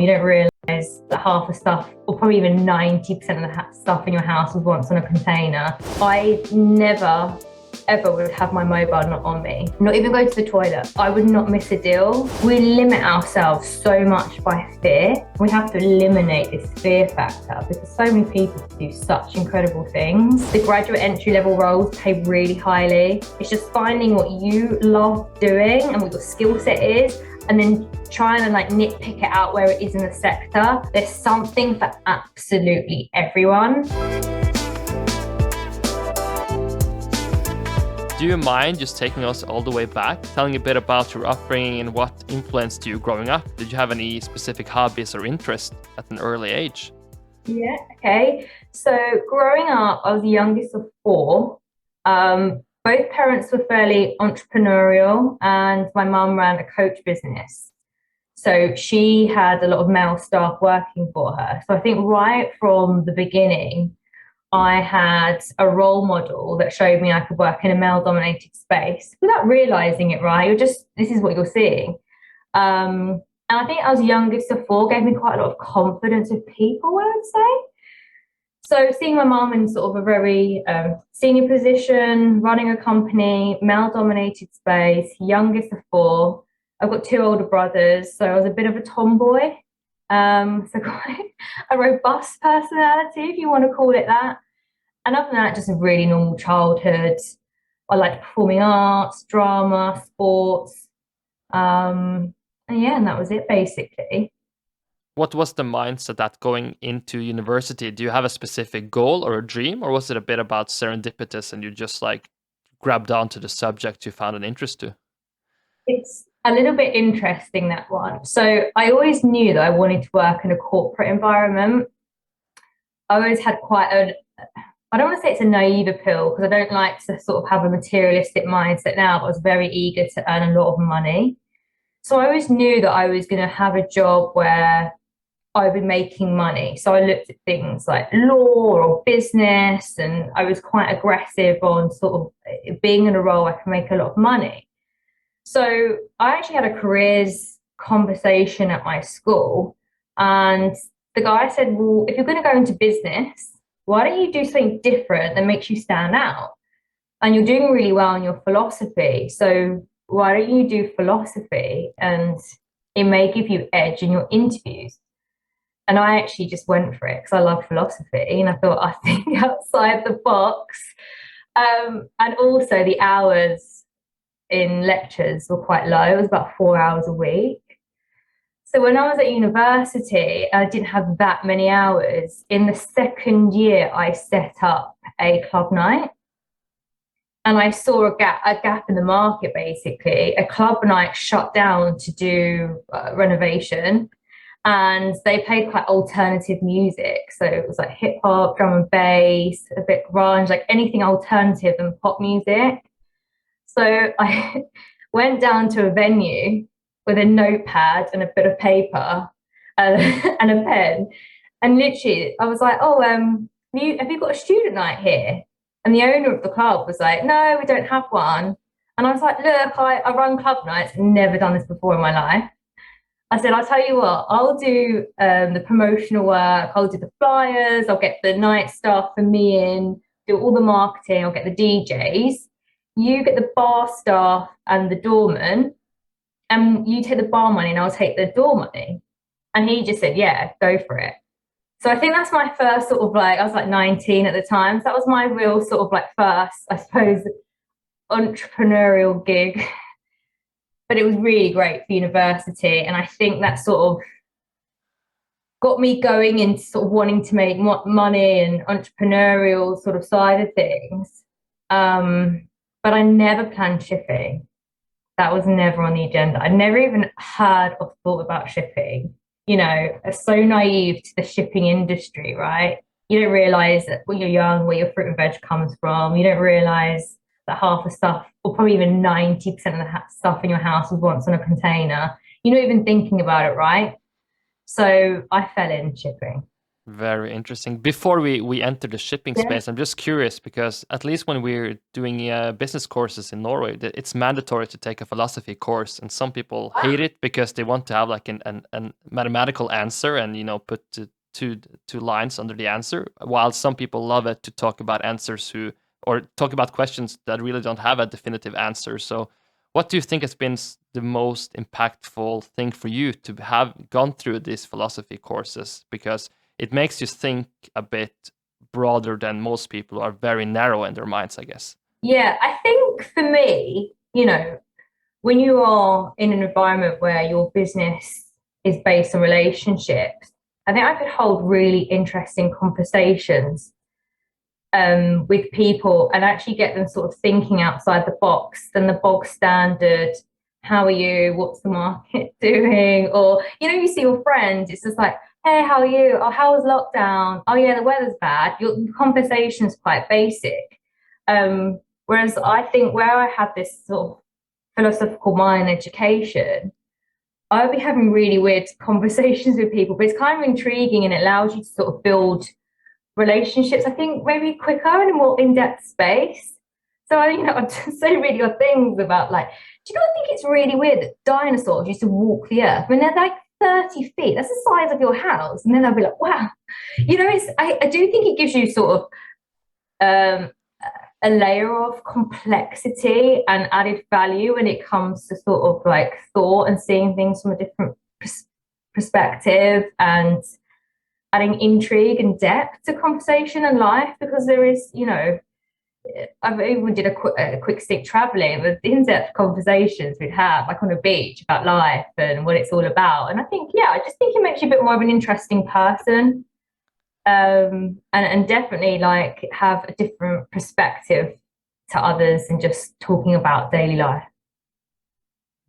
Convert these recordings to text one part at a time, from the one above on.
You don't realise that half the stuff, or probably even 90% of the stuff in your house was once on a container. I never, ever would have my mobile not on me. Not even go to the toilet. I would not miss a deal. We limit ourselves so much by fear. We have to eliminate this fear factor because so many people do such incredible things. The graduate entry level roles pay really highly. It's just finding what you love doing and what your skill set is, and then trying to nitpick it out where it is in the sector. There's something for absolutely everyone. Do you mind just taking us all the way back, telling a bit about your upbringing and what influenced you growing up? Did you have any specific hobbies or interests at an early age? Yeah, okay. So growing up, I was the youngest of four. Both parents were fairly entrepreneurial, and my mum ran a coach business. So she had a lot of male staff working for her. So I think right from the beginning, I had a role model that showed me I could work in a male-dominated space without realizing it, right? This is what you're seeing. And I think I was youngest of four, gave me quite a lot of confidence with people, I would say. So seeing my mum in sort of a very senior position, running a company, male-dominated space, youngest of four. I've got two older brothers, so I was a bit of a tomboy. So quite a robust personality, if you want to call it that. And other than that, just a really normal childhood. I liked performing arts, drama, sports. And that was it basically. What was the mindset that going into university? Do you have a specific goal or a dream, or was it a bit about serendipitous and you just grabbed onto the subject you found an interest to? It's a little bit interesting, that one. So I always knew that I wanted to work in a corporate environment. I always had I don't want to say it's a naive appeal because I don't like to sort of have a materialistic mindset now, but I was very eager to earn a lot of money. So I always knew that I was going to have a job where I would be making money. So I looked at things like law or business, and I was quite aggressive on sort of being in a role I can make a lot of money. So I actually had a careers conversation at my school, and the guy said, well, if you're going to go into business, why don't you do something different that makes you stand out? And you're doing really well in your philosophy. So why don't you do philosophy? And it may give you edge in your interviews. And I actually just went for it because I love philosophy. And I thought, I think outside the box. And also the hours in lectures were quite low. It was about 4 hours a week. So when I was at university, I didn't have that many hours. In the second year, I set up a club night. And I saw a gap in the market, basically. A club night shut down to do renovation. And they played quite alternative music. So it was like hip hop, drum and bass, a bit grunge, like anything alternative and pop music. So I went down to a venue with a notepad and a bit of paper and a pen. And literally, I was like, oh, have you got a student night here? And the owner of the club was like, no, we don't have one. And I was like, look, I run club nights. I've never done this before in my life. I said, I'll tell you what, I'll do the promotional work. I'll do the flyers. I'll get the night staff for me in, do all the marketing. I'll get the DJs. You get the bar staff and the doorman, and you take the bar money and I'll take the door money. And he just said, yeah, go for it. So I think that's my first sort of I was 19 at the time. So that was my real sort of first, I suppose, entrepreneurial gig. But it was really great for university. And I think that sort of got me going into sort of wanting to make money and entrepreneurial sort of side of things. But I never planned shipping. That was never on the agenda. I never even heard or thought about shipping. You know, so naive to the shipping industry, right? You don't realize that when you're young, where your fruit and veg comes from. You don't realize that half the stuff, or probably even 90% of the stuff in your house was once on a container. You're not even thinking about it, right? So I fell in shipping. Very interesting. Before we enter the shipping Yeah. space, I'm just curious because at least when we're doing business courses in Norway, it's mandatory to take a philosophy course, and some people hate it because they want to have like an mathematical answer and put two lines under the answer, while some people love it to talk about answers or talk about questions that really don't have a definitive answer. So what do you think has been the most impactful thing for you to have gone through these philosophy courses? Because it makes you think a bit broader than most people who are very narrow in their minds, I guess. Yeah, I think for me, when you are in an environment where your business is based on relationships, I think I could hold really interesting conversations with people and actually get them sort of thinking outside the box than the bog standard, how are you? What's the market doing? Or, you see your friends, it's just like, hey, how are you? Oh, how was lockdown? Oh, yeah, the weather's bad. Your conversation's quite basic. Whereas I think where I had this sort of philosophical mind education, I would be having really weird conversations with people, but it's kind of intriguing and it allows you to sort of build relationships, I think, maybe quicker in a more in-depth space. So, I'd say really odd things about like, do you not think it's really weird that dinosaurs used to walk the earth? I mean, they're like 30 feet. That's the size of your house. And then they'll be like, wow. I do think it gives you sort of a layer of complexity and added value when it comes to sort of like thought and seeing things from a different perspective and adding intrigue and depth to conversation and life, because there is, I even did a quick stick traveling with in-depth conversations we'd have like on a beach about life and what it's all about. And I think, I just think it makes you a bit more of an interesting person. And definitely like have a different perspective to others and just talking about daily life.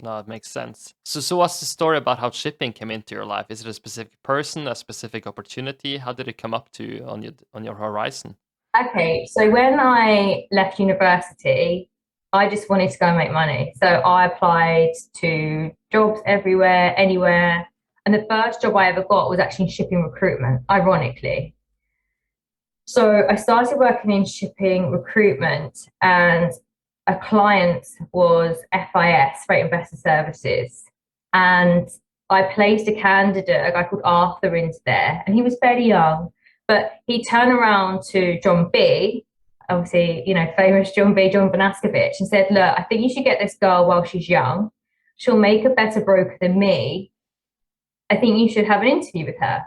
No, it makes sense. So what's the story about how shipping came into your life? Is it a specific person, a specific opportunity? How did it come up to you on your horizon? Okay, so when I left university, I just wanted to go and make money. So I applied to jobs everywhere, anywhere. And the first job I ever got was actually in shipping recruitment, ironically. So I started working in shipping recruitment, and a client was FIS, Freight Investor Services. And I placed a candidate, a guy called Arthur, into there, and he was fairly young. But he turned around to John B, obviously, famous John B, John Banaskovich, and said, look, I think you should get this girl while she's young. She'll make a better broker than me. I think you should have an interview with her.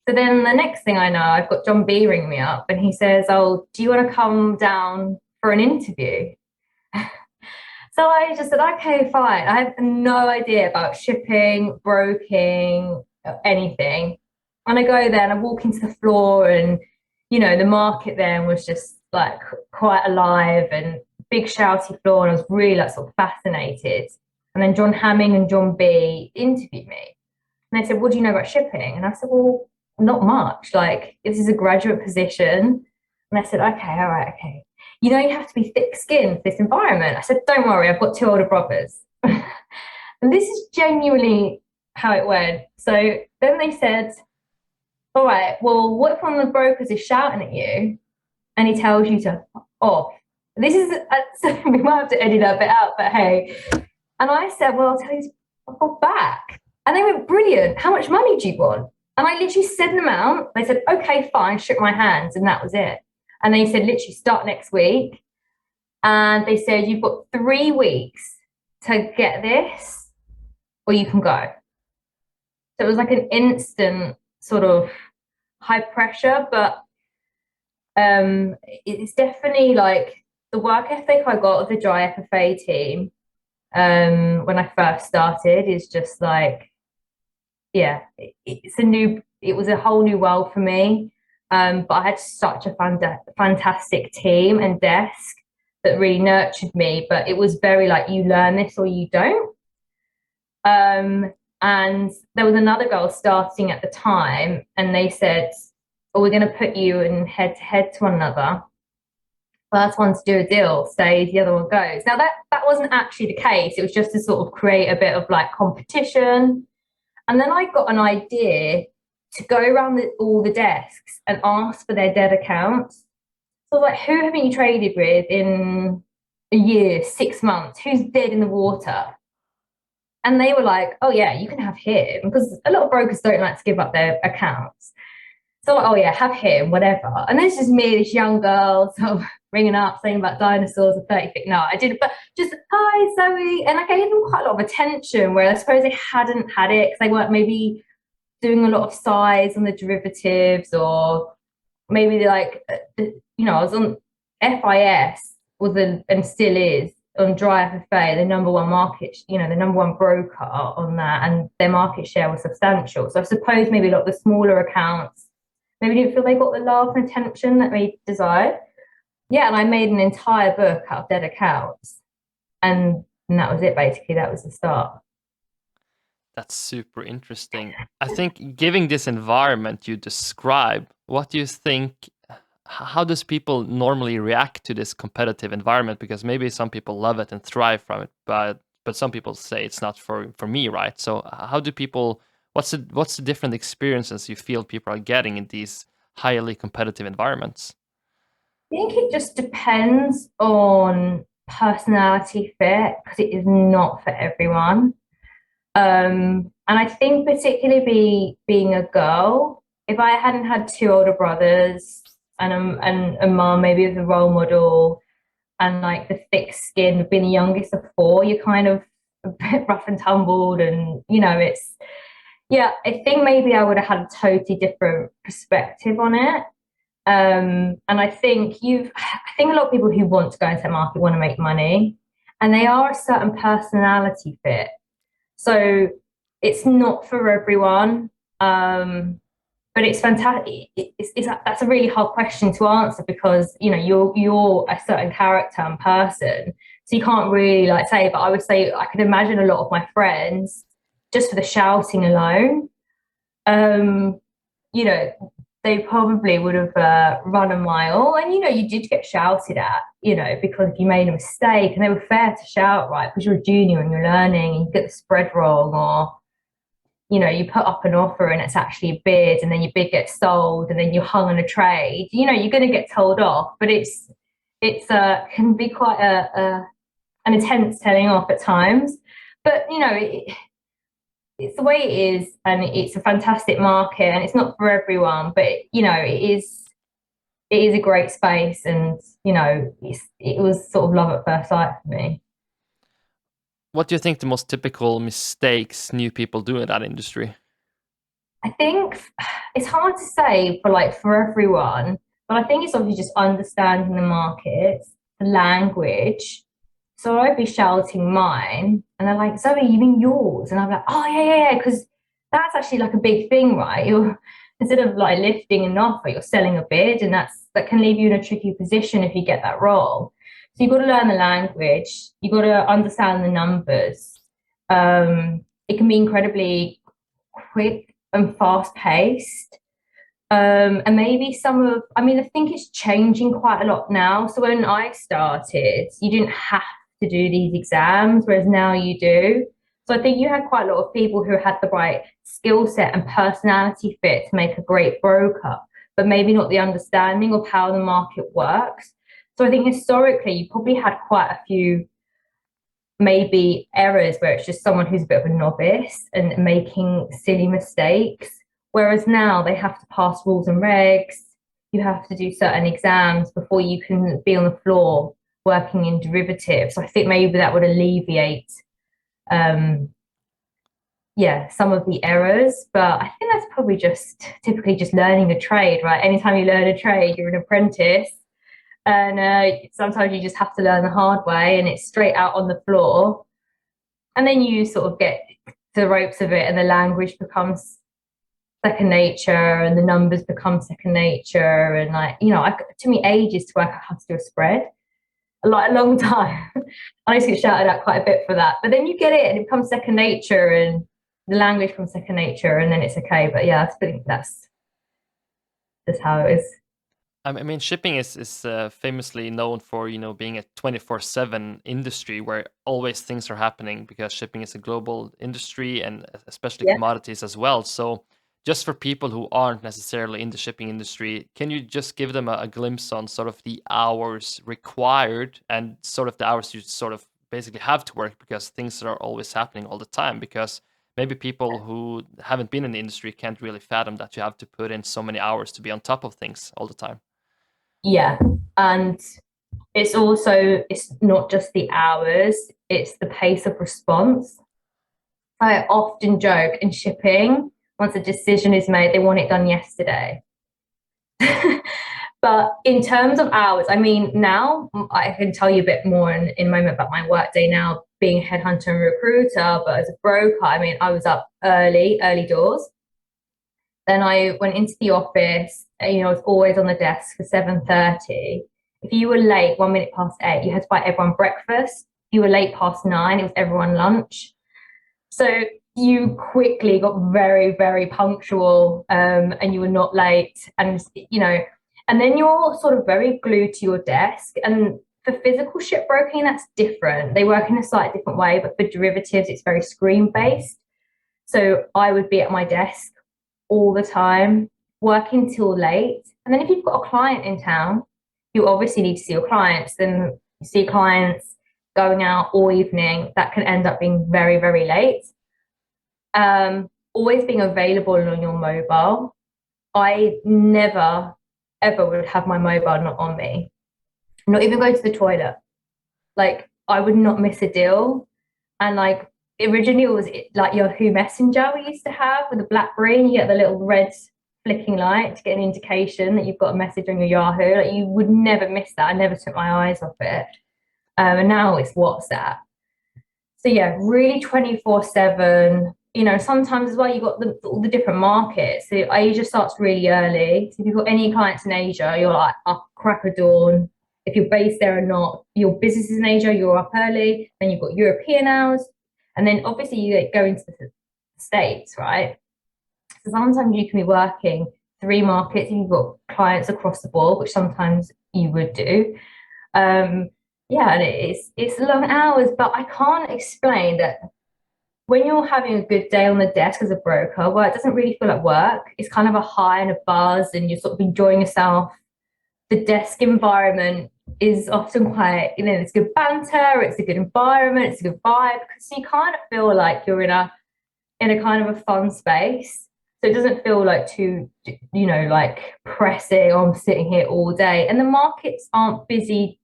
So then the next thing I know, I've got John B ring me up and he says, oh, do you want to come down for an interview? So I just said, okay, fine. I have no idea about shipping, broking, anything. And I go there and I walk into the floor and, the market then was just like quite alive and big shouty floor. And I was really like sort of fascinated. And then John Hamming and John B interviewed me. And they said, what do you know about shipping? And I said, well, not much. Like, this is a graduate position. And I said, okay, all right, okay. You have to be thick-skinned for this environment. I said, don't worry, I've got 2 older brothers. And this is genuinely how it went. So then they said, all right, well, what if one of the brokers is shouting at you and he tells you to off? This is, so we might have to edit that bit out, but hey. And I said, well, I'll tell you to off back. And they went, brilliant. How much money do you want? And I literally said an amount. They said, okay, fine, shook my hands, and that was it. And they said, literally start next week. And they said, you've got 3 weeks to get this, or you can go. So it was like an instant sort of high pressure, but it's definitely like the work ethic I got of the dry FFA team when I first started is just like, it was a whole new world for me. But I had such a fantastic team and desk that really nurtured me. But it was very like, you learn this or you don't. And there was another girl starting at the time, and they said, oh, we're going to put you in head to head to one another. First one to do a deal stays, the other one goes. Now that wasn't actually the case. It was just to sort of create a bit of like competition. And then I got an idea to go around all the desks and ask for their dead accounts. So like, who haven't you traded with in a year, 6 months? Who's dead in the water? And they were like, oh yeah, you can have him, because a lot of brokers don't like to give up their accounts. So like, oh yeah, have him, whatever. And then it's just me, this young girl, sort of ringing up saying about dinosaurs and 30 feet. No, I didn't, but just, hi, Zoe. And I gave them quite a lot of attention, where I suppose they hadn't had it because they weren't maybe doing a lot of size on the derivatives, or maybe like, I was on FIS, and still is on dry FFA, the number one market, the number one broker on that, and their market share was substantial. So I suppose maybe a lot of the smaller accounts maybe didn't feel they got the love and attention that they desired. Yeah, and I made an entire book out of dead accounts, and that was it. Basically, that was the start. That's super interesting. I think, given this environment you describe, what do you think? How does people normally react to this competitive environment? Because maybe some people love it and thrive from it, but some people say it's not for me, right? So how do people? What's the different experiences you feel people are getting in these highly competitive environments? I think it just depends on personality fit, because it is not for everyone. And I think particularly being a girl, if I hadn't had two older brothers and a mum maybe as a role model, and like the thick skin, being the youngest of four, you're kind of a bit rough and tumbled, and it's, yeah, I think maybe I would have had a totally different perspective on it. And I think a lot of people who want to go into the market want to make money, and they are a certain personality fit. So it's not for everyone. But it's fantastic. That's a really hard question to answer, because you're a certain character and person, so you can't really like say. But I would say I could imagine a lot of my friends, just for the shouting alone, um, you know, they probably would have run a mile. And you did get shouted at, because if you made a mistake, and they were fair to shout, right? Because you're a junior and you're learning, and you get the spread wrong, or you put up an offer and it's actually a bid, and then your bid gets sold, and then you're hung on a trade. You're going to get told off, but it's can be quite an intense telling off at times. But it's the way it is, and it's a fantastic market, and it's not for everyone, but it is a great space, and it was sort of love at first sight for me. What do you think the most typical mistakes new people do in that industry? I think it's hard to say for everyone, but I think it's obviously just understanding the markets, the language. So I'd be shouting mine, and they're like, Zoe, you mean yours? And I'm like, oh yeah, because that's actually like a big thing, right? You're, instead of like lifting an offer, you're selling a bid, and that can leave you in a tricky position if you get that wrong. So you've got to learn the language, you've got to understand the numbers. It can be incredibly quick and fast paced. And maybe I think it's changing quite a lot now. So when I started, you didn't have to do these exams, whereas now you do. So I think you had quite a lot of people who had the right skill set and personality fit to make a great broker, but maybe not the understanding of how the market works. So I think historically, you probably had quite a few maybe errors where it's just someone who's a bit of a novice and making silly mistakes. Whereas now they have to pass rules and regs. You have to do certain exams before you can be on the floor working in derivatives. So I think maybe that would alleviate, some of the errors. But I think that's probably just typically just learning a trade, right? Anytime you learn a trade, you're an apprentice. And sometimes you just have to learn the hard way, and it's straight out on the floor. And then you sort of get to the ropes of it, and the language becomes second nature, and the numbers become second nature. And it took me ages to work out how to do a spread, like a long time. I used to get shouted at quite a bit for that. But then you get it, and it becomes second nature, and the language becomes second nature, and then it's okay. But yeah, I think that's just how it is. I mean, shipping is famously known for being a 24/7 industry where always things are happening, because shipping is a global industry, and especially Yeah. commodities as well. So just for people who aren't necessarily in the shipping industry, can you just give them a glimpse on sort of the hours required and sort of the hours you sort of basically have to work, because things are always happening all the time? Because maybe people who haven't been in the industry can't really fathom that you have to put in so many hours to be on top of things all the time. Yeah. And it's not just the hours, it's the pace of response. I often joke in shipping, once a decision is made, they want it done yesterday. But in terms of hours, I mean, now I can tell you a bit more in a moment about my work day now, being a headhunter and recruiter, but as a broker, I mean, I was up early doors. Then I went into the office, I was always on the desk for 7:30. If you were late 1 minute past 8, you had to buy everyone breakfast. If you were late past 9, it was everyone lunch. So you quickly got very, very punctual, and you were not late. And then you're sort of very glued to your desk. And for physical shipbroking, that's different. They work in a slightly different way, but for derivatives, it's very screen-based. So I would be at my desk all the time, working till late. And then if you've got a client in town, you obviously need to see your clients. Then you see clients going out all evening. That can end up being very, very late. Always being available on your mobile. I never, ever would have my mobile not on me. Not even go to the toilet. Like, I would not miss a deal. And like, originally it was like Yahoo Messenger we used to have with a BlackBerry, and you get the little red flicking light to get an indication that you've got a message on your Yahoo. Like, you would never miss that. I never took my eyes off it. And now it's WhatsApp. So yeah, really 24/7. Sometimes as well, you've got all the different markets. So Asia starts really early. So if you've got any clients in Asia, you're like up crack of dawn. If you're based there or not, your business is in Asia, you're up early. Then you've got European hours. And then obviously you go into the States, right? So sometimes you can be working 3 markets and you've got clients across the board, which sometimes you would do. And it's long hours, but I can't explain that when you're having a good day on the desk as a broker, well, it doesn't really feel like work. It's kind of a high and a buzz, and you're sort of enjoying yourself. The desk environment is often quite, it's good banter, it's a good environment, it's a good vibe, because you kind of feel like you're in a kind of a fun space. So it doesn't feel like too, like pressing, I'm sitting here all day. And the markets aren't busy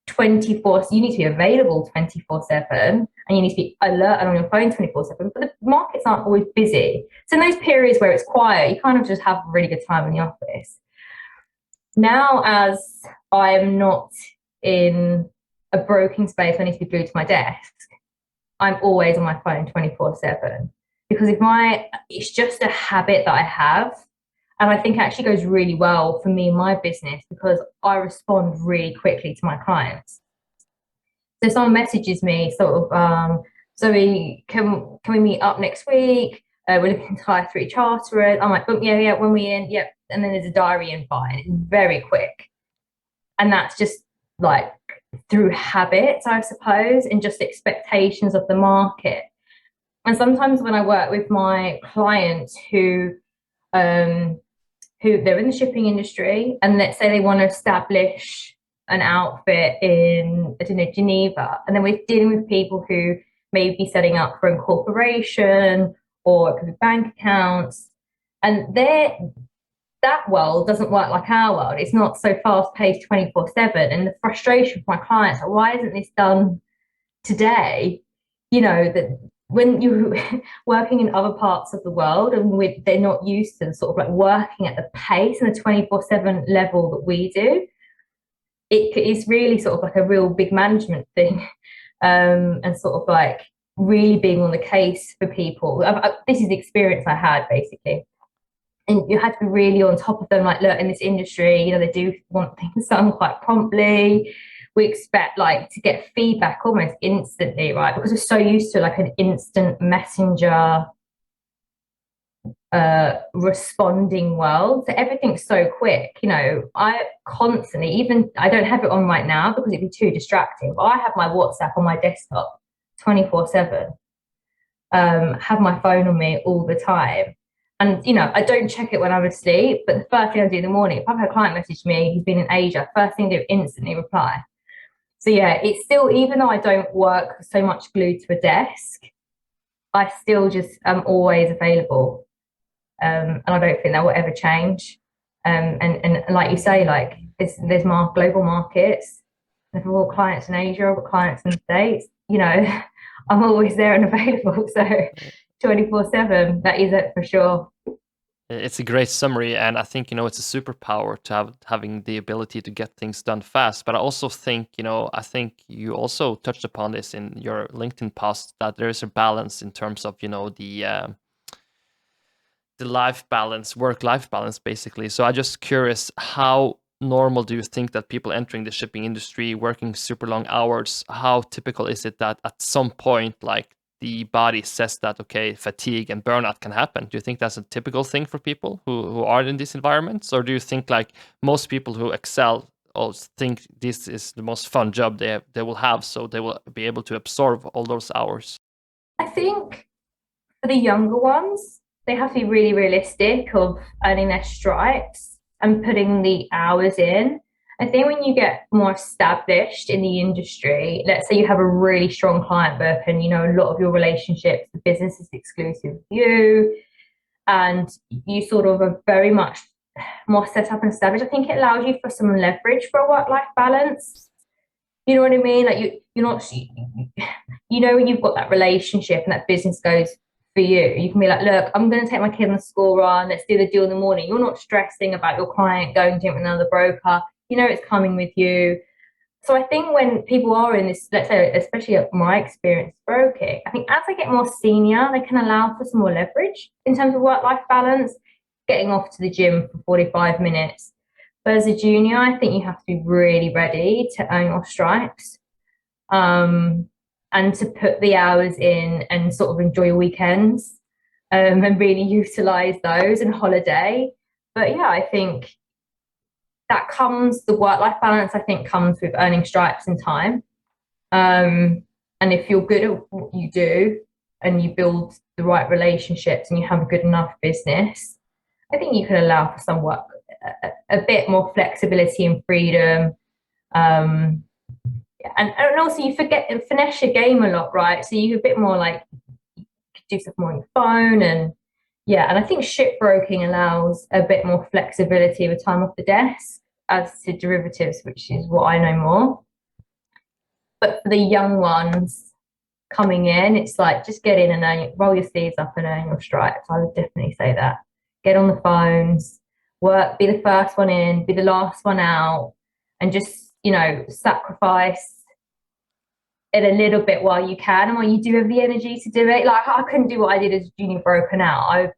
24, so you need to be available 24/7, and you need to be alert and on your phone 24/7, but the markets aren't always busy. So in those periods where it's quiet, you kind of just have a really good time in the office. Now, as I am not in a broking space, I need to be glued to my desk, I'm always on my phone 24/7, because it's just a habit that I have. And I think it actually goes really well for me in my business, because I respond really quickly to my clients. So if someone messages me sort of, Zoe, can we meet up next week? We're looking to hire 3 charterers. I'm like, oh, yeah, when we in, yep. And then there's a diary invite. It's very quick. And that's just like through habits, I suppose, and just expectations of the market. And sometimes when I work with my clients who they're in the shipping industry, and let's say they want to establish an outfit in, I don't know, Geneva, and then we're dealing with people who may be setting up for incorporation, or it could be bank accounts, and that world doesn't work like our world. It's not so fast-paced 24/7, and the frustration for my clients, like, why isn't this done today? That when you're working in other parts of the world, and they're not used to sort of like working at the pace and the 24/7 level that we do, it is really sort of like a real big management thing, and sort of like really being on the case for people. This is the experience I had, basically. And you had to be really on top of them, like, look, in this industry, they do want things done quite promptly. We expect like to get feedback almost instantly, right? Because we're so used to like an instant messenger responding world. So everything's so quick. I constantly, even I don't have it on right now because it'd be too distracting, but I have my WhatsApp on my desktop 24/7. Have my phone on me all the time. And, I don't check it when I'm asleep, but the first thing I do in the morning, if I've had a client message me who's been in Asia, first thing I do, instantly reply. So yeah, it's still, even though I don't work so much glued to a desk, I still just am always available. And I don't think that will ever change. And like you say, like there's global markets. If I've got clients in Asia, I've got clients in the States, I'm always there and available. So 24/7, that is it for sure. It's a great summary, and I think it's a superpower to having the ability to get things done fast. But I also think I think you also touched upon this in your LinkedIn post, that there is a balance in terms of the life balance, work-life balance, basically. So I'm just curious, how normal do you think that people entering the shipping industry, working super long hours, how typical is it that at some point, like, the body says that, okay, fatigue and burnout can happen? Do you think that's a typical thing for people who are in these environments? Or do you think, like, most people who excel also think this is the most fun job they will have, so they will be able to absorb all those hours? I think for the younger ones, they have to be really realistic of earning their stripes and putting the hours in. I think when you get more established in the industry, let's say you have a really strong client book and a lot of your relationships, the business is exclusive with you, and you sort of are very much more set up and established, I think it allows you for some leverage for a work-life balance. You know what I mean? Like you're not, when you've got that relationship and that business goes for you, you can be like, look, I'm going to take my kid on the school run. Let's do the deal in the morning. You're not stressing about your client going to another broker. It's coming with you. So I think when people are in this, let's say, especially my experience broking, I think as they get more senior, they can allow for some more leverage in terms of work-life balance, getting off to the gym for 45 minutes. But as a junior, I think you have to be really ready to earn your stripes, and to put the hours in and sort of enjoy your weekends, and really utilize those and holiday. But yeah, I think the work-life balance, I think, comes with earning stripes and time. And if you're good at what you do and you build the right relationships and you have a good enough business, I think you can allow for some work, a bit more flexibility and freedom. And also you finesse your game a lot, right? So you're a bit more like, you could do stuff more on your phone, and I think shipbroking allows a bit more flexibility with time off the desk as to derivatives, which is what I know more. But for the young ones coming in, it's like, just get in and roll your sleeves up and earn your stripes. I would definitely say that. Get on the phones, work, be the first one in, be the last one out, and just, sacrifice it a little bit while you can, and while you do have the energy to do it. Like, I couldn't do what I did as a junior broker now. I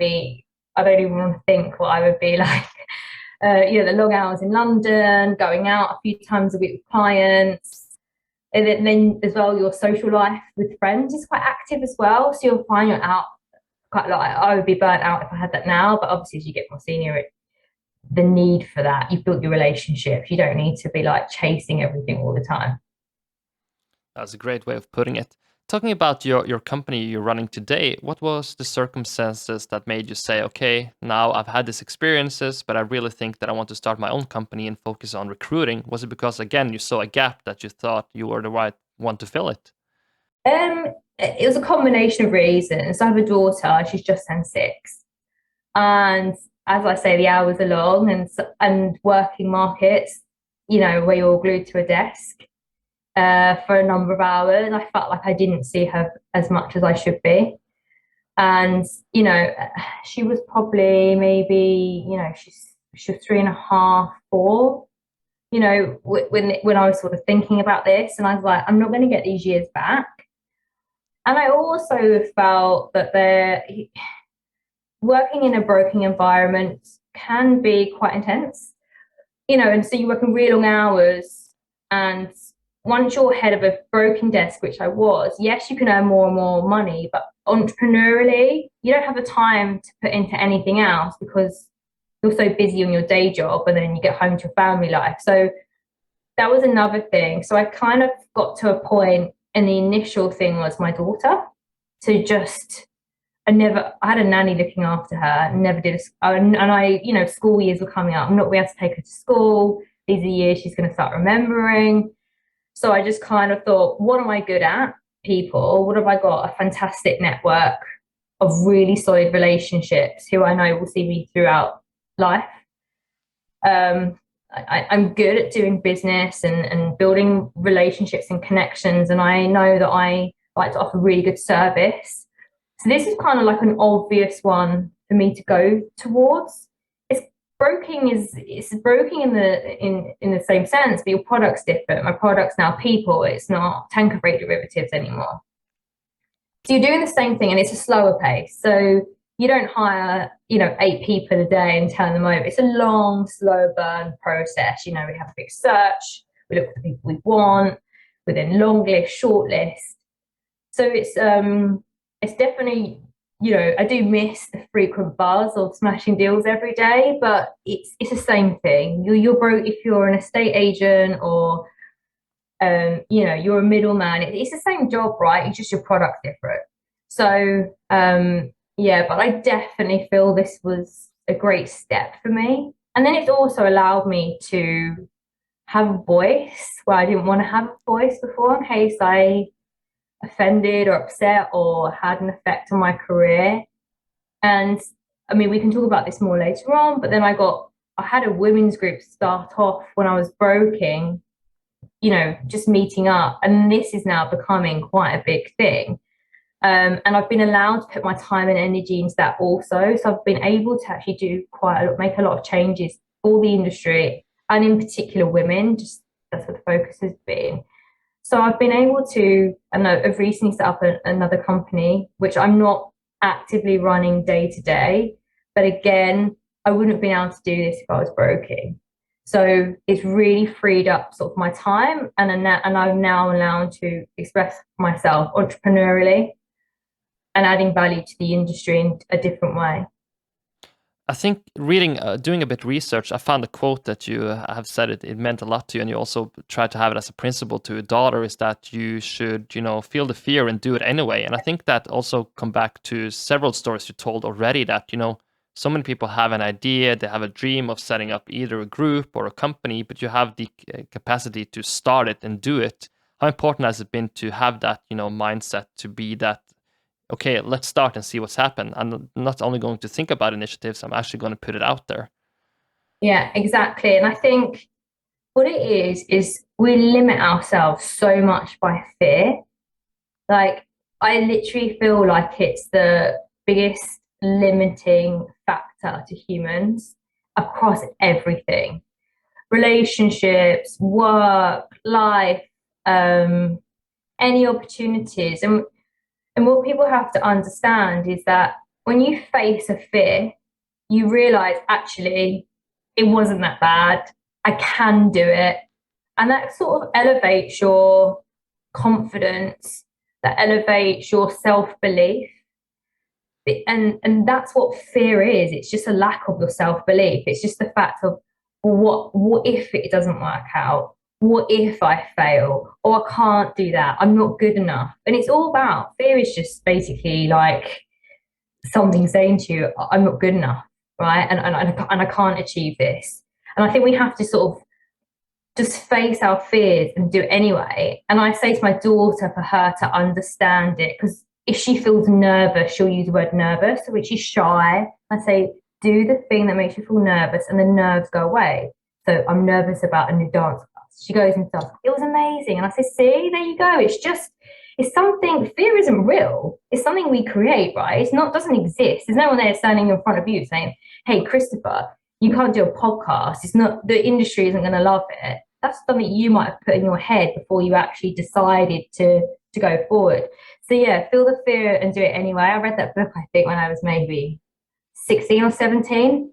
don't even want to think what I would be like. The long hours in London, going out a few times a week with clients. And then as well, your social life with friends is quite active as well. So you'll find you're out quite a lot. I would be burnt out if I had that now. But obviously, as you get more senior, the need for that, you've built your relationships. You don't need to be like chasing everything all the time. That's a great way of putting it. Talking about your company you're running today, what was the circumstances that made you say, okay, now I've had these experiences, but I really think that I want to start my own company and focus on recruiting? Was it because, again, you saw a gap that you thought you were the right one to fill it? It was a combination of reasons. I have a daughter, she's just turned 6. And as I say, the hours are long, and working markets, where you're glued to a desk for a number of hours, I felt like I didn't see her as much as I should be. And she was probably maybe she was 3.5, 4. When I was sort of thinking about this, and I was like, I'm not going to get these years back. And I also felt that working in a broking environment can be quite intense, and so you work in really long hours, and once you're head of a broking desk, which I was, yes, you can earn more and more money, but entrepreneurially, you don't have the time to put into anything else because you're so busy on your day job, and then you get home to your family life. So that was another thing. So I kind of got to a point, and the initial thing was my daughter, to just I had a nanny looking after her, never did and I, school years were coming up. I'm not going to be able to take her to school. These are years she's going to start remembering. So I just kind of thought, what am I good at? People. What have I got? A fantastic network of really solid relationships who I know will see me throughout life. I'm good at doing business and building relationships and connections, and I know that I like to offer really good service. So this is kind of like an obvious one for me to go towards. It's broking in the same sense, but your product's different. My product's now people. It's not tanker freight derivatives anymore. So you're doing the same thing, and it's a slower pace. So you don't hire, 8 people a day and turn them over. It's a long, slow burn process. We have a big search. We look for the people we want, within long list, short list. So it's definitely, I do miss the frequent buzz of smashing deals every day, but it's the same thing. You're broke if you're an estate agent or, you're a middleman. It's the same job, right? It's just your product's different. So, yeah, but I definitely feel this was a great step for me. And then it's also allowed me to have a voice where I didn't want to have a voice before, in case I offended or upset or had an effect on my career. And I mean, we can talk about this more later on, but then I had a women's group start off when I was broking, just meeting up. And this is now becoming quite a big thing. And I've been allowed to put my time and energy into that also. So I've been able to actually make a lot of changes for the industry, and in particular women. Just that's what the focus has been. So I've been able to, and I've recently set up another company, which I'm not actively running day to day. But again, I wouldn't have been able to do this if I was broking. So it's really freed up sort of my time, and I'm now allowed to express myself entrepreneurially and adding value to the industry in a different way. I think doing a bit of research, I found a quote that you have said it meant a lot to you, and you also tried to have it as a principle to your daughter, is that you should, feel the fear and do it anyway. And I think that also come back to several stories you told already, that, so many people have an idea, they have a dream of setting up either a group or a company, but you have the capacity to start it and do it. How important has it been to have that, mindset, to be that, okay, let's start and see what's happened. I'm not only going to think about initiatives, I'm actually going to put it out there. Yeah, exactly. And I think what it is we limit ourselves so much by fear. Like, I literally feel like it's the biggest limiting factor to humans across everything. Relationships, work, life, any opportunities. And what people have to understand is that when you face a fear, you realize actually it wasn't that bad. I can do it. And that sort of elevates your confidence, that elevates your self-belief. And that's what fear is. It's just a lack of your self-belief. It's just the fact of, well, what if it doesn't work out? What if I fail? Or I can't do that. I'm not good enough. And it's all about fear is just basically like something saying to you, I'm not good enough, right? And I can't achieve this. And I think we have to sort of just face our fears and do it anyway. And I say to my daughter for her to understand it, because if she feels nervous, she'll use the word nervous. So when she's shy, I say, do the thing that makes you feel nervous and the nerves go away. So I'm nervous about a new dance class. She goes and does. It was amazing. And I say, see, there you go. It's something, fear isn't real. It's something we create, right? Doesn't exist. There's no one there standing in front of you saying, hey, Christopher, you can't do a podcast. The industry isn't going to love it. That's something you might have put in your head before you actually decided to go forward. So yeah, feel the fear and do it anyway. I read that book, I think, when I was maybe 16 or 17.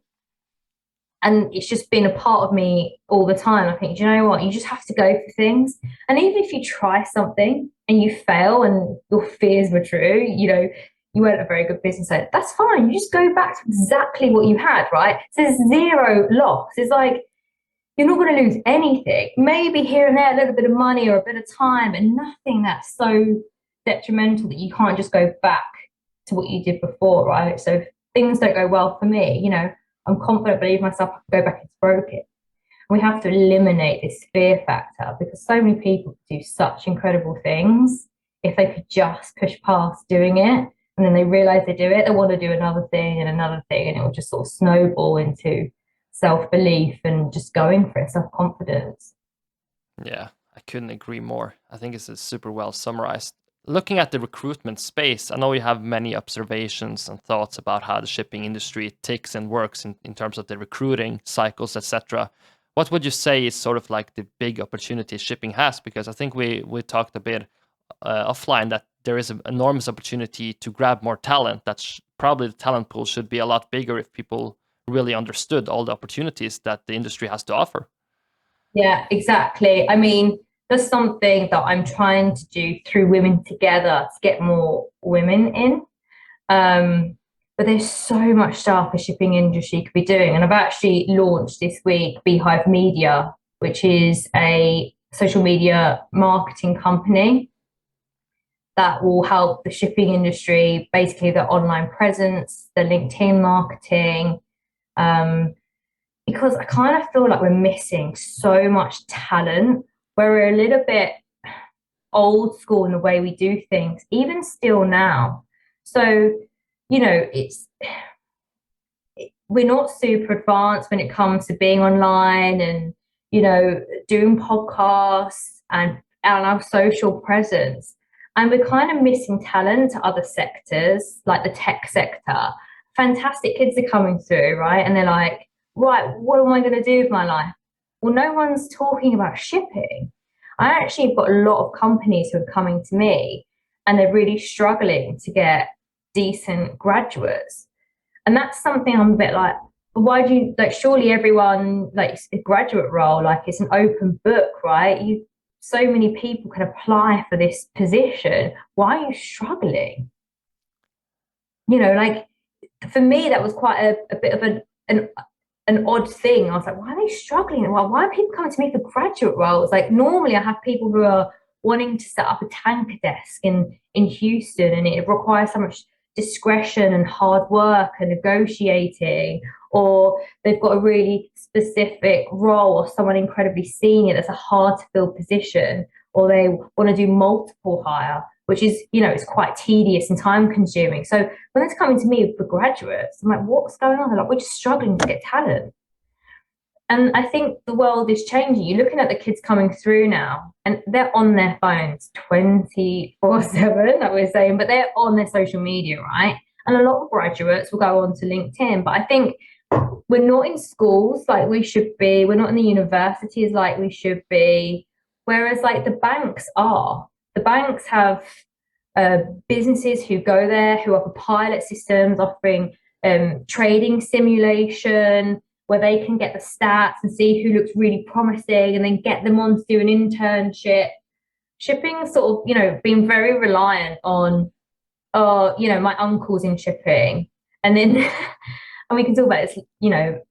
And it's just been a part of me all the time. I think, do you know what? You just have to go for things. And even if you try something and you fail and your fears were true, you weren't a very good business owner, that's fine. You just go back to exactly what you had, right? So there's zero loss. It's like, you're not going to lose anything. Maybe here and there, a little bit of money or a bit of time, and nothing that's so detrimental that you can't just go back to what you did before, right? So if things don't go well for me, you know, I'm confident, believe myself, I can go back into broking. We have to eliminate this fear factor because so many people do such incredible things. If they could just push past doing it and then they realize they do it, they want to do another thing and another thing, and it will just sort of snowball into self-belief and just going for it, self-confidence. Yeah, I couldn't agree more. I think it's super well summarized. Looking at the recruitment space, I know you have many observations and thoughts about how the shipping industry ticks and works in terms of the recruiting cycles, etc. What would you say is sort of like the big opportunity shipping has? Because I think we talked a bit offline that there is an enormous opportunity to grab more talent. That's probably the talent pool should be a lot bigger if people really understood all the opportunities that the industry has to offer. Yeah, exactly. I mean, that's something that I'm trying to do through Women Together to get more women in. But there's so much stuff the shipping industry could be doing. And I've actually launched this week Beehive Media, which is a social media marketing company that will help the shipping industry, basically the online presence, the LinkedIn marketing, because I kind of feel like we're missing so much talent, where we're a little bit old school in the way we do things, even still now. So, you know, we're not super advanced when it comes to being online and, you know, doing podcasts and our social presence. And we're kind of missing talent to other sectors, like the tech sector. Fantastic kids are coming through, right? And they're like, right, what am I going to do with my life? Well, no one's talking about shipping. I actually have got a lot of companies who are coming to me and they're really struggling to get decent graduates. And that's something I'm a bit like, why do you, like, surely everyone, like, a graduate role, like, it's an open book, right? So many people can apply for this position. Why are you struggling? You know, like, for me, that was quite a bit of an odd thing. I was like, why are they struggling? Why are people coming to me for graduate roles? Like, normally I have people who are wanting to set up a tanker desk in Houston, and it requires so much discretion and hard work and negotiating, or they've got a really specific role or someone incredibly senior that's a hard to fill position, or they want to do multiple hire, which is, you know, it's quite tedious and time consuming. So when it's coming to me for graduates, I'm like, what's going on? They're like, we're just struggling to get talent. And I think the world is changing. You're looking at the kids coming through now, and they're on their phones 24/7, like we're saying, but they're on their social media, right? And a lot of graduates will go on to LinkedIn. But I think we're not in schools like we should be. We're not in the universities like we should be. Whereas, like, the banks are. The banks have businesses who go there, who offer pilot systems, offering trading simulation, where they can get the stats and see who looks really promising and then get them on to do an internship. Shipping sort of, you know, being very reliant on, you know, my uncle's in shipping. And then, and we can talk about this, you know,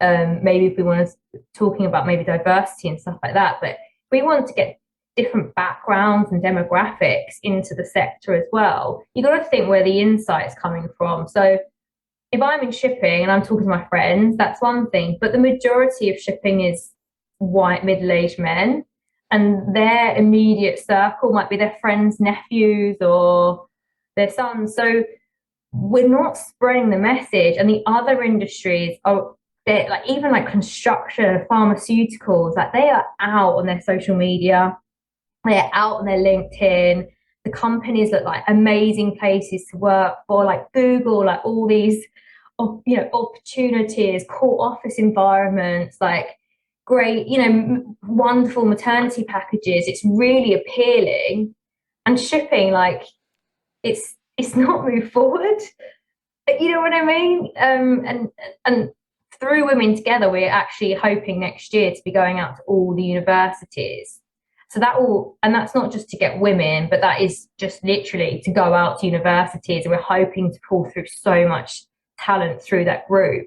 maybe if we want to talking about maybe diversity and stuff like that. But we want to get different backgrounds and demographics into the sector as well. You got to think where the insight's coming from. So if I'm in shipping and I'm talking to my friends, that's one thing. But the majority of shipping is white middle-aged men, and their immediate circle might be their friends' nephews or their sons. So we're not spreading the message. And the other industries are, they're like, even like construction, pharmaceuticals, like they are out on their social media, they're out on their LinkedIn. The companies look like amazing places to work for, like Google, like all these, you know, opportunities, cool office environments, like great, you know, wonderful maternity packages. It's really appealing. And shipping, like, it's not moved forward. You know what I mean? And through Women Together, we're actually hoping next year to be going out to all the universities. So that will, and that's not just to get women, but that is just literally to go out to universities. And we're hoping to pull through so much talent through that group.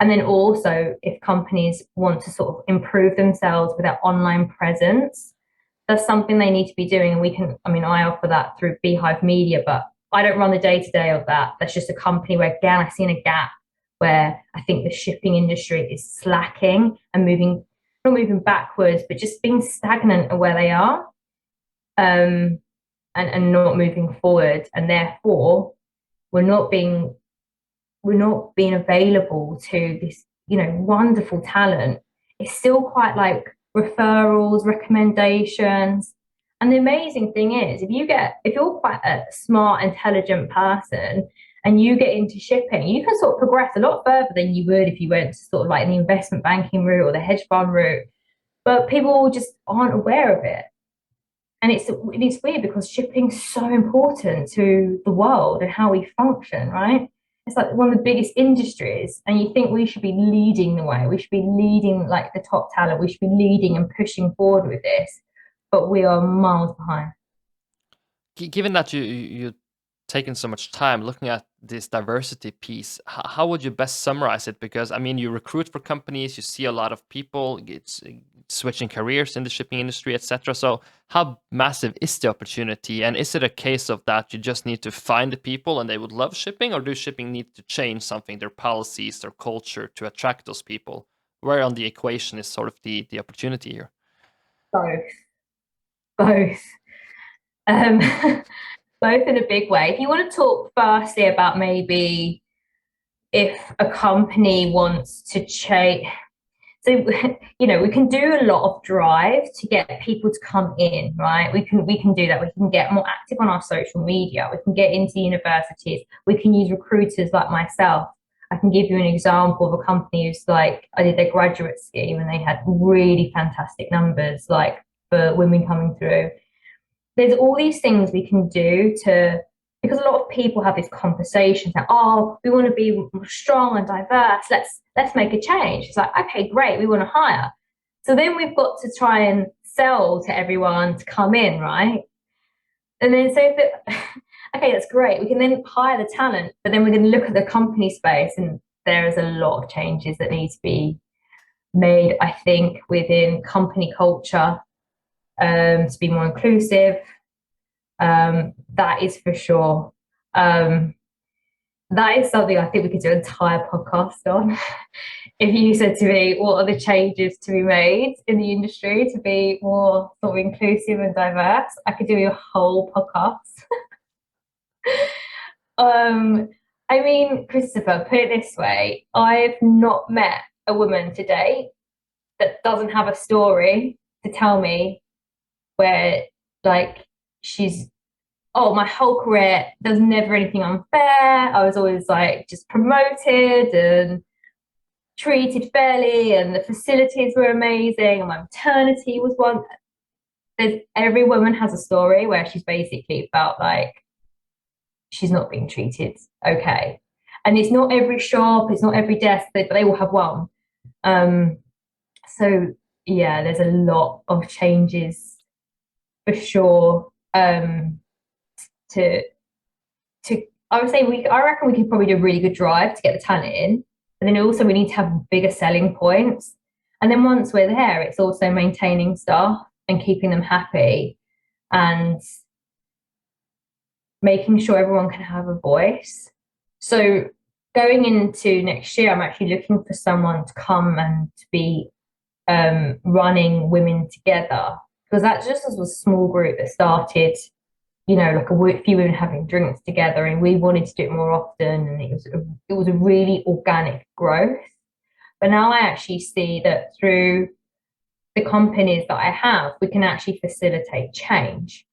And then also, if companies want to sort of improve themselves with their online presence, that's something they need to be doing. And we can, I mean, I offer that through Beehive Media, but I don't run the day-to-day of that. That's just a company where, again, I've seen a gap where I think the shipping industry is slacking and moving, not moving backwards, but just being stagnant at where they are, and not moving forward. And therefore, we're not being available to this, wonderful talent. It's still quite like referrals, recommendations. And the amazing thing is, if you're quite a smart, intelligent person and you get into shipping, you can sort of progress a lot further than you would if you went to sort of like the investment banking route or the hedge fund route. But people just aren't aware of it. And it's weird because shipping's so important to the world and how we function, right? It's like one of the biggest industries, and you think we should be leading the way. We should be leading like the top talent. We should be leading and pushing forward with this, but we are miles behind. Given that you taken so much time looking at this diversity piece, how would you best summarize it? Because I mean, you recruit for companies, you see a lot of people switching careers in the shipping industry, etc. So how massive is the opportunity? And is it a case of that you just need to find the people and they would love shipping, or do shipping need to change something, their policies, their culture, to attract those people? Where on the equation is sort of the opportunity here? Both. Um, both in a big way. If you want to talk firstly about maybe if a company wants to change, so we can do a lot of drive to get people to come in, right? We can do that. We can get more active on our social media. We can get into universities. We can use recruiters like myself. I can give you an example of a company who's like, I did their graduate scheme and they had really fantastic numbers, like for women coming through. There's all these things we can do because a lot of people have this conversation that, oh, we want to be strong and diverse. Let's make a change. It's like, okay, great, we want to hire. So then we've got to try and sell to everyone to come in, right? And then okay, that's great. We can then hire the talent, but then we're going to look at the company space, and there is a lot of changes that need to be made, I think, within company culture, to be more inclusive. That is for sure. That is something I think we could do an entire podcast on. If you said to me, what are the changes to be made in the industry to be more sort of inclusive and diverse, I could do a whole podcast. I mean, Christopher, put it this way, I've not met a woman today that doesn't have a story to tell me where like my whole career, there's never anything unfair. I was always like just promoted and treated fairly, and the facilities were amazing, and my maternity was one. Every woman has a story where she's basically felt like she's not being treated okay. And it's not every shop, it's not every desk, but they all have one. So yeah, there's a lot of changes for sure. I would say I reckon we could probably do a really good drive to get the talent in, but then also we need to have bigger selling points. And then once we're there, it's also maintaining staff and keeping them happy and making sure everyone can have a voice. So going into next year, I'm actually looking for someone to come and to be running Women Together, because that just was a small group that started, like a few women having drinks together, and we wanted to do it more often, and it was a really organic growth. But now I actually see that through the companies that I have, we can actually facilitate change.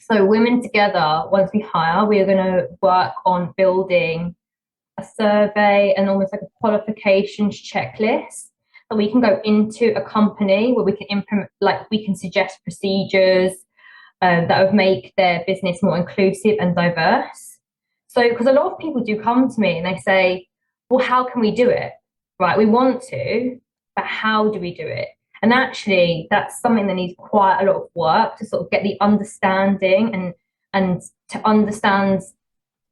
So Women Together, once we hire, we are going to work on building a survey and almost like a qualifications checklist that we can go into a company where we can implement, like we can suggest procedures that would make their business more inclusive and diverse. So, because a lot of people do come to me and they say, well, how can we do it? Right, we want to, but how do we do it? And actually, that's something that needs quite a lot of work to sort of get the understanding and to understand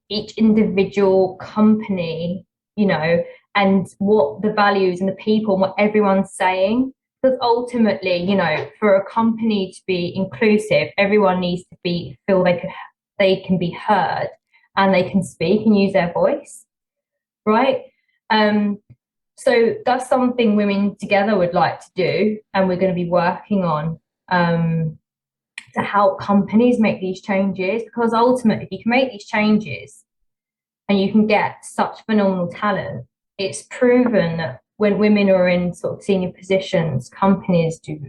each individual company, and what the values and the people and what everyone's saying. Because ultimately, for a company to be inclusive, everyone needs to feel they could they can be heard and they can speak and use their voice, right? So that's something Women Together would like to do, and we're going to be working on to help companies make these changes, because ultimately, if you can make these changes and you can get such phenomenal talent, it's proven that when women are in sort of senior positions, companies do,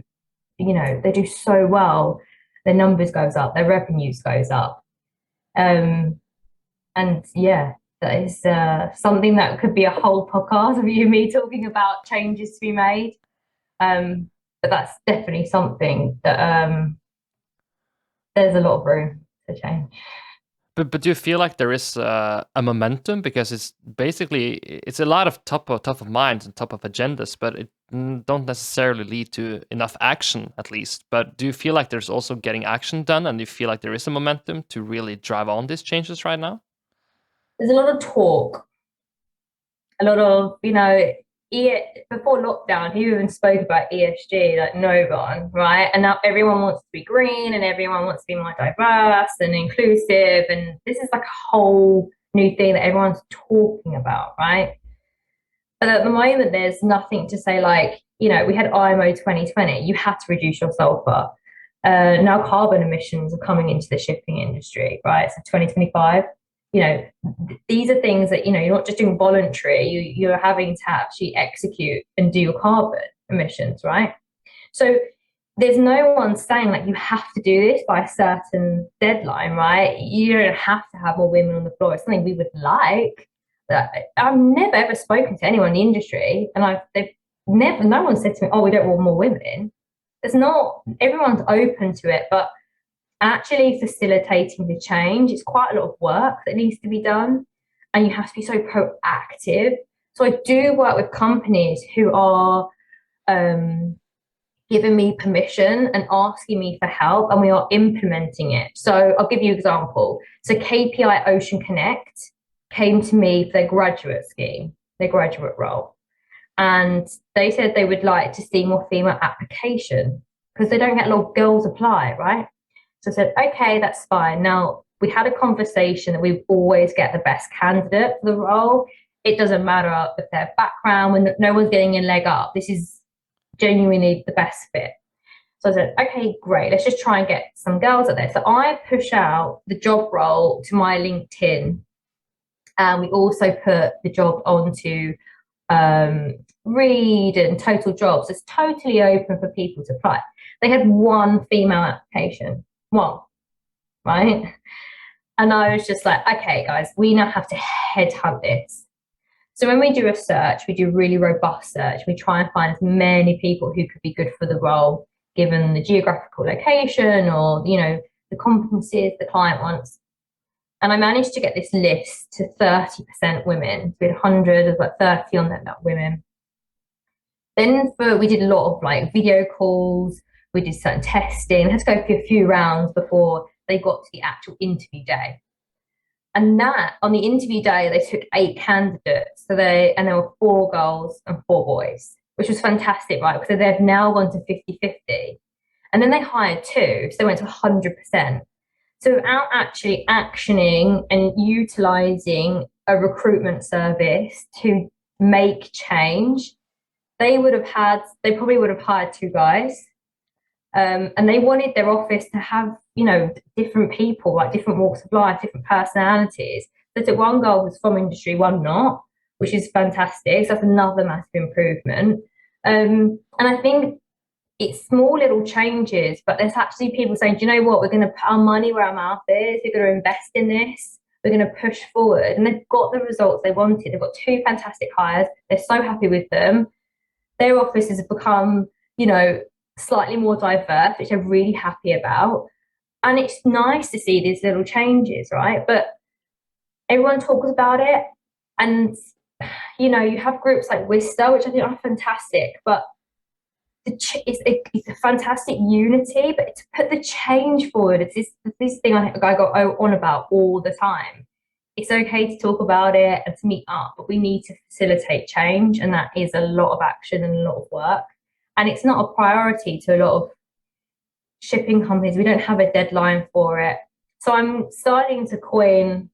they do so well. Their numbers goes up, their revenues goes up. And yeah, that is something that could be a whole podcast of you and me talking about changes to be made. But that's definitely something that there's a lot of room to change. But do you feel like there is a momentum, because it's a lot of top of minds and top of agendas, but it don't necessarily lead to enough action, at least. But do you feel like there's also getting action done, and do you feel like there is a momentum to really drive on these changes right now? There's a lot of talk, a lot of, before lockdown, he even spoke about ESG, like no one, right? And now everyone wants to be green and everyone wants to be more diverse and inclusive. And this is like a whole new thing that everyone's talking about, right? But at the moment, there's nothing to say like, we had IMO 2020, you had to reduce your sulfur. Now carbon emissions are coming into the shipping industry, right? So 2025, these are things that, you're not just doing voluntary, you're having to actually execute and do your carbon emissions, right? So there's no one saying like you have to do this by a certain deadline, right? You don't have to have more women on the floor. It's something we would like. I've never ever spoken to anyone in the industry, and no one said to me, "Oh, we don't want more women." It's not, everyone's open to it, but actually facilitating the change, it's quite a lot of work that needs to be done, and you have to be so proactive. So I do work with companies who are giving me permission and asking me for help, and we are implementing it. So I'll give you an example. So KPI Ocean Connect came to me for their graduate scheme, their graduate role, and they said they would like to see more female application because they don't get a lot of girls apply, right? So I said, okay, that's fine. Now, we had a conversation that we always get the best candidate for the role. It doesn't matter if their background, when no one's getting a leg up. This is genuinely the best fit. So I said, okay, great. Let's just try and get some girls out there. So I push out the job role to my LinkedIn. And we also put the job onto Reed and Total Jobs. It's totally open for people to apply. They had one female application. One, right? And I was just like, okay, guys, we now have to headhunt this. So when we do a search, we do a really robust search. We try and find as many people who could be good for the role, given the geographical location or, the competencies the client wants. And I managed to get this list to 30% women. We had 100, there's like 30 on there, not women. Then we did a lot of like video calls. We did certain testing. I had to go through a few rounds before they got to the actual interview day. And that, on the interview day, they took 8 candidates. And there were 4 girls and 4 boys, which was fantastic, right? Because they've now gone to 50-50. And then they hired 2, so they went to 100%. So without actually actioning and utilizing a recruitment service to make change, they probably would have hired 2 guys. And they wanted their office to have, different people, like different walks of life, different personalities. So one girl was from industry, one not, which is fantastic. So that's another massive improvement. And I think it's small little changes, but there's actually people saying, do you know what? We're going to put our money where our mouth is. We're going to invest in this. We're going to push forward. And they've got the results they wanted. They've got 2 fantastic hires. They're so happy with them. Their offices have become, slightly more diverse, which I'm really happy about. And it's nice to see these little changes, right? But everyone talks about it. And, you have groups like Wista, which I think are fantastic, but it's a fantastic unity, but to put the change forward, it's this thing I go on about all the time. It's okay to talk about it and to meet up, but we need to facilitate change. And that is a lot of action and a lot of work. And it's not a priority to a lot of shipping companies. We don't have a deadline for it. So I'm starting to coin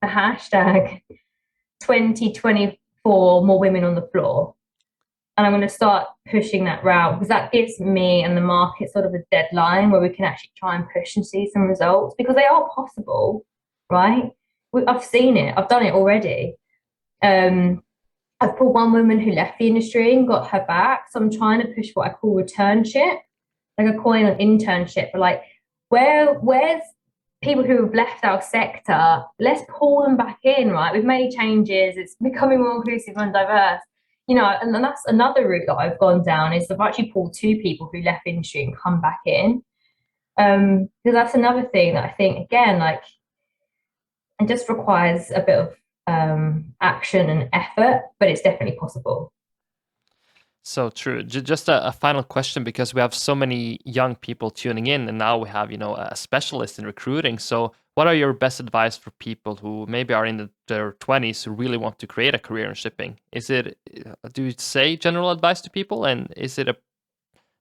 a hashtag 2024 more women on the floor. And I'm going to start pushing that route because that gives me and the market sort of a deadline where we can actually try and push and see some results because they are possible, right? I've seen it, I've done it already. I've pulled one woman who left the industry and got her back. So I'm trying to push what I call returnship, like a coin on internship, but like where's people who have left our sector, let's pull them back in, right? We've made changes, it's becoming more inclusive and diverse. And that's another route that I've gone down is I've actually pulled two people who left industry and come back in. Because that's another thing that I think, again, like it just requires a bit of action and effort, but it's definitely possible. So true. Just a final question, because we have so many young people tuning in, and now we have, a specialist in recruiting. So what are your best advice for people who maybe are in their 20s who really want to create a career in shipping? Do you say general advice to people, and is it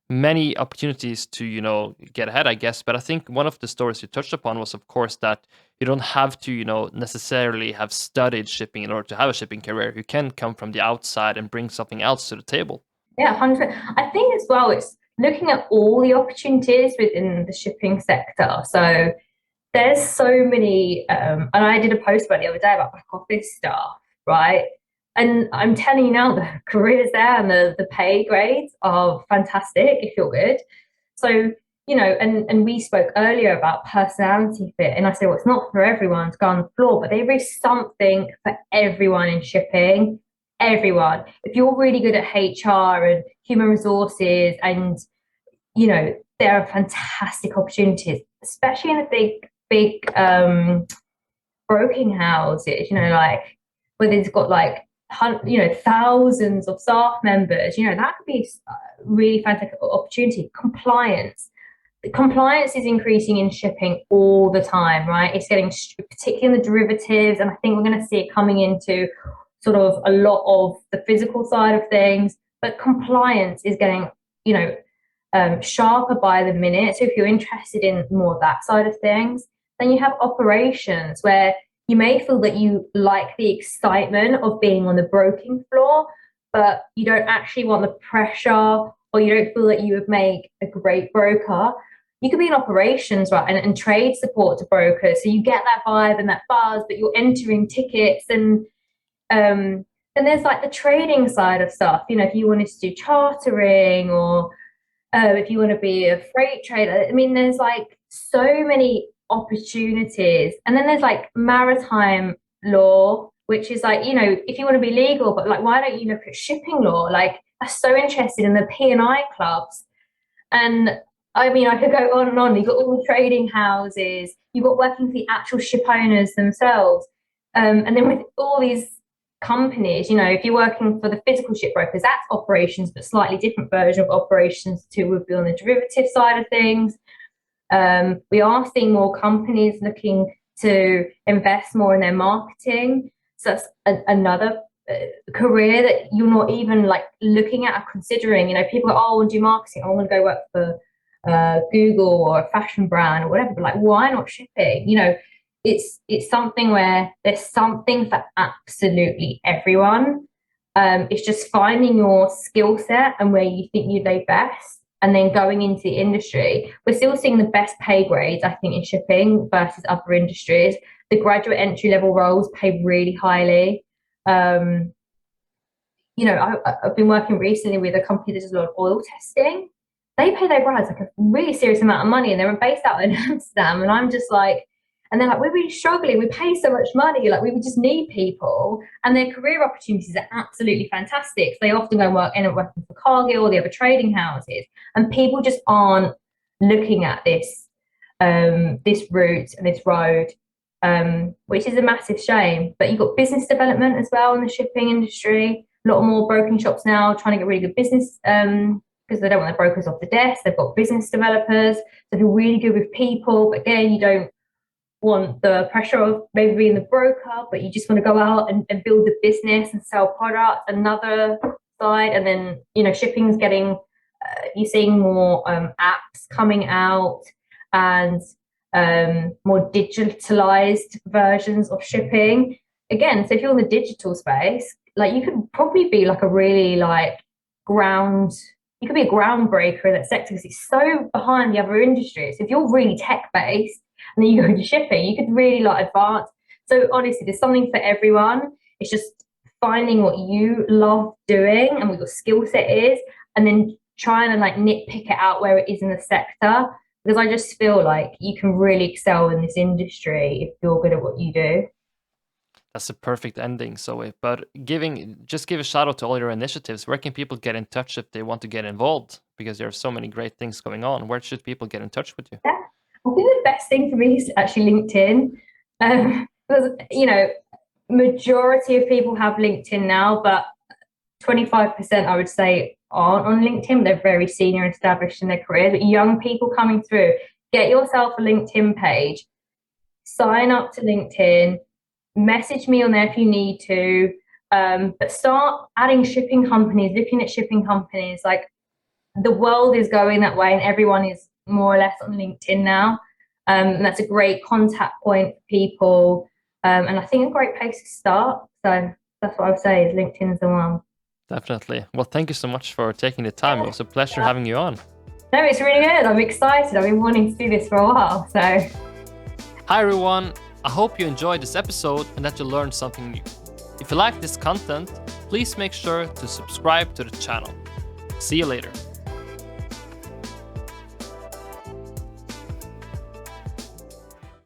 many opportunities to, get ahead, I guess? But I think one of the stories you touched upon was, of course, that you don't have to, necessarily have studied shipping in order to have a shipping career. You can come from the outside and bring something else to the table. Yeah, 100%. I think as well, it's looking at all the opportunities within the shipping sector. So there's so many, and I did a post about it the other day about back office staff, right? And I'm telling you now, the careers there and the pay grades are fantastic if you're good. So, and we spoke earlier about personality fit, and I said, well, it's not for everyone to go on the floor, but there is something for everyone in shipping. Everyone. If you're really good at HR and human resources, and there are fantastic opportunities, especially in the big broking houses, like where they've got like thousands of staff members, that could be a really fantastic opportunity. Compliance is increasing in shipping all the time, right? It's getting, particularly in the derivatives, and I think we're going to see it coming into sort of a lot of the physical side of things, but compliance is getting, sharper by the minute. So if you're interested in more of that side of things, then you have operations where you may feel that you like the excitement of being on the broking floor, but you don't actually want the pressure, or you don't feel that you would make a great broker. You could be in operations, right, and trade support to brokers. So you get that vibe and that buzz, but you're entering tickets, and there's like the trading side of stuff. If you wanted to do chartering, or if you want to be a freight trader, I mean, there's like so many opportunities. And then there's like maritime law, which is like, if you want to be legal, but like, why don't you look at shipping law? Like, I'm so interested in the P&I clubs. And I mean, I could go on and on. You've got all the trading houses, you've got working for the actual ship owners themselves. And then with all these companies, if you're working for the physical shipbrokers, that's operations, but slightly different version of operations too would be on the derivative side of things. We are seeing more companies looking to invest more in their marketing. So that's another career that you're not even like looking at or considering. People go, oh, I want to do marketing, I want to go work for Google or a fashion brand or whatever, but like, why not shipping? It's something where there's something for absolutely everyone. It's just finding your skill set and where you think you lay best, and then going into the industry. We're still seeing the best pay grades, I think, in shipping versus other industries. The graduate entry level roles pay really highly. I've been working recently with a company that does a lot of oil testing. They pay their grads like a really serious amount of money, and they're based out in Amsterdam. And I'm just like, and they're like, we're really struggling. We pay so much money. Like, we would just need people. And their career opportunities are absolutely fantastic. So they often go and end up working for Cargill or the other trading houses. And people just aren't looking at this route and this road, which is a massive shame. But you've got business development as well in the shipping industry. A lot more broking shops now trying to get really good business, because they don't want their brokers off the desk. They've got business developers, so they're really good with people. But again, you don't want the pressure of maybe being the broker, but you just want to go out and build the business and sell products. Another side. And then shipping's getting, you're seeing more apps coming out, and more digitalized versions of shipping. Again, so if you're in the digital space, like you could probably be like a really like you could be a groundbreaker in that sector because it's so behind the other industries. If you're really tech based and then you go into shipping, you could really like advance. So honestly, there's something for everyone. It's just finding what you love doing and what your skill set is, and then trying to like nitpick it out where it is in the sector. Because I just feel like you can really excel in this industry if you're good at what you do. That's a perfect ending, Zoe. But just give a shout out to all your initiatives. Where can people get in touch if they want to get involved? Because there are so many great things going on. Where should people get in touch with you? Yeah. I think the best thing for me is actually LinkedIn. Because, majority of people have LinkedIn now, but 25% I would say aren't on LinkedIn. They're very senior and established in their careers. But young people coming through, get yourself a LinkedIn page, sign up to LinkedIn, message me on there if you need to. But start adding shipping companies, looking at shipping companies. Like the world is going that way and everyone is more or less on LinkedIn now. And that's a great contact point for people. And I think a great place to start. So that's what I would say is LinkedIn is the one. Definitely. Well, thank you so much for taking the time. It was a pleasure having you on. No, it's really good. I'm excited. I've been wanting to do this for a while. So, hi everyone. I hope you enjoyed this episode and that you learned something new. If you like this content, please make sure to subscribe to the channel. See you later.